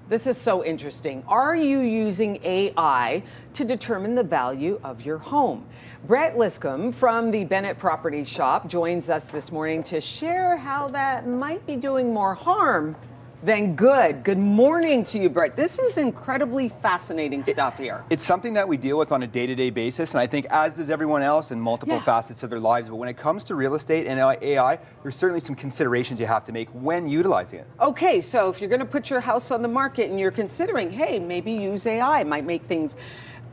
This is so interesting. Are you using AI to determine the value of your home? Brett Liscomb from the Bennett Property Shop joins us this morning to share how that might be doing more harm than good. Good morning to you, Brett. This is incredibly fascinating stuff here. It's something that we deal with on a day-to-day basis, and I think as does everyone else in multiple facets of their lives. But when it comes to real estate and AI, there's certainly some considerations you have to make when utilizing it. Okay, so if you're going to put your house on the market and you're considering, hey, maybe use AI, might make things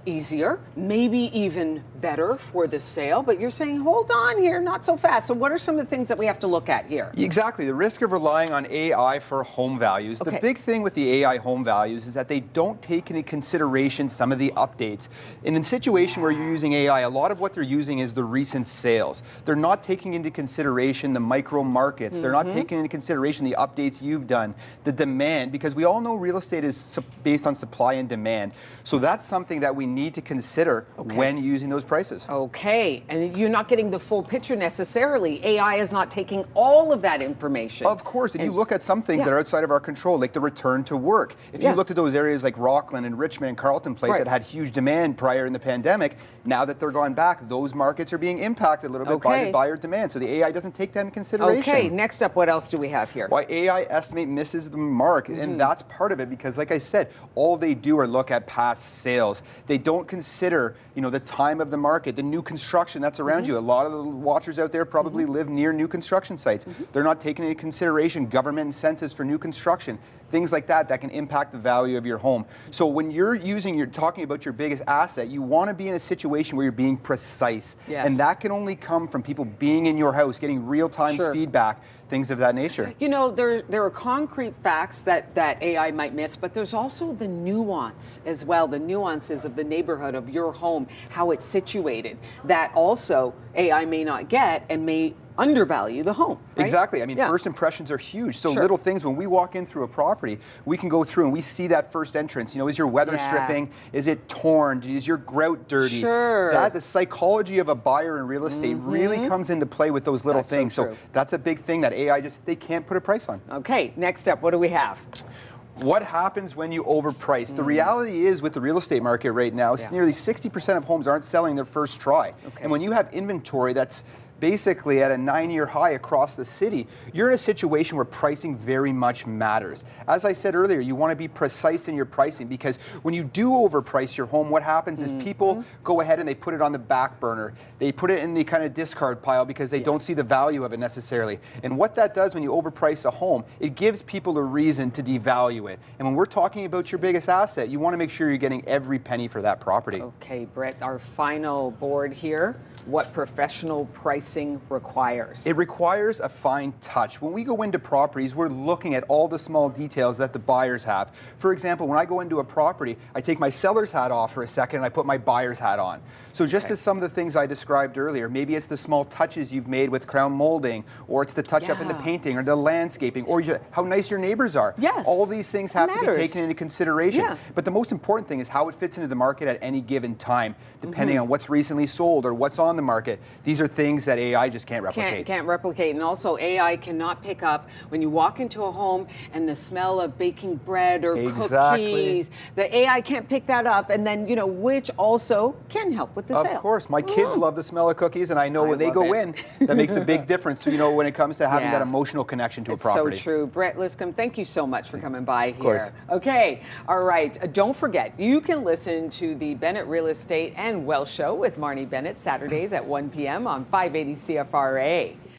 easier, maybe even better for the sale, but you're saying, hold on here, not so fast. So what are some of the things that we have to look at here? Exactly, the risk of relying on AI for home values. The big thing with the AI home values is that they don't take into consideration some of the updates. In a situation where you're using AI, a lot of what they're using is the recent sales. They're not taking into consideration the micro markets. They're not taking into consideration the updates you've done, the demand, because we all know real estate is based on supply and demand. So that's something that we need to consider when using those prices. Okay, and you're not getting the full picture necessarily. AI is not taking all of that information. Of course, and you look at some things that are outside of our control, like the return to work. If you looked at those areas like Rockland and Richmond and Carleton Place that had huge demand prior in the pandemic, now that they're gone back, those markets are being impacted a little bit by the buyer demand. So the AI doesn't take that into consideration. Okay, next up, what else do we have here? Why AI estimate misses the mark, and that's part of it because, like I said, all they do are look at past sales. They don't consider, the time of the market, the new construction that's around you. A lot of the watchers out there probably live near new construction sites. They're not taking into consideration government incentives for new construction, things like that that can impact the value of your home. So when you're talking about your biggest asset, you want to be in a situation where you're being precise. And that can only come from people being in your house, getting real-time feedback, things of that nature. There are concrete facts that AI might miss, but there's also the nuance as well, the nuances of the neighborhood of your home, how it's situated, that also AI may not get and may undervalue the home. Right? Exactly. I mean, first impressions are huge. So little things, when we walk in through a property, we can go through and we see that first entrance. Is your weather stripping? Is it torn? Is your grout dirty? The psychology of a buyer in real estate really comes into play with those little things. So that's a big thing that AI they can't put a price on. Okay, next up, what do we have? What happens when you overprice? The reality is with the real estate market right now, nearly 60% of homes aren't selling their first try. And when you have inventory that's basically at a 9-year high across the city, you're in a situation where pricing very much matters. As I said earlier, you want to be precise in your pricing because when you do overprice your home, what happens is people go ahead and they put it on the back burner. They put it in the kind of discard pile because they don't see the value of it necessarily. And what that does when you overprice a home, it gives people a reason to devalue it. And when we're talking about your biggest asset, you want to make sure you're getting every penny for that property. Okay, Brett, our final board here. What professional pricing requires? It requires a fine touch. When we go into properties, we're looking at all the small details that the buyers have. For example, when I go into a property, I take my seller's hat off for a second and I put my buyer's hat on. So just as some of the things I described earlier, maybe it's the small touches you've made with crown molding, or it's the touch up in the painting or the landscaping, or how nice your neighbors are. All these things have to be taken into consideration. But the most important thing is how it fits into the market at any given time, depending on what's recently sold or what's on the market. These are things that AI just can't replicate. Can't replicate. And also AI cannot pick up when you walk into a home and the smell of baking bread or cookies. The AI can't pick that up, and then, which also can help with the sale. Of course. My kids love the smell of cookies, and I know when they go in, that makes a big difference, when it comes to having that emotional connection to a property. So true. Brett Liscomb, thank you so much for coming by here. Okay. All right. Don't forget, you can listen to the Bennett Real Estate and Wealth Show with Marnie Bennett Saturdays at 1 p.m. on 580 CFRA.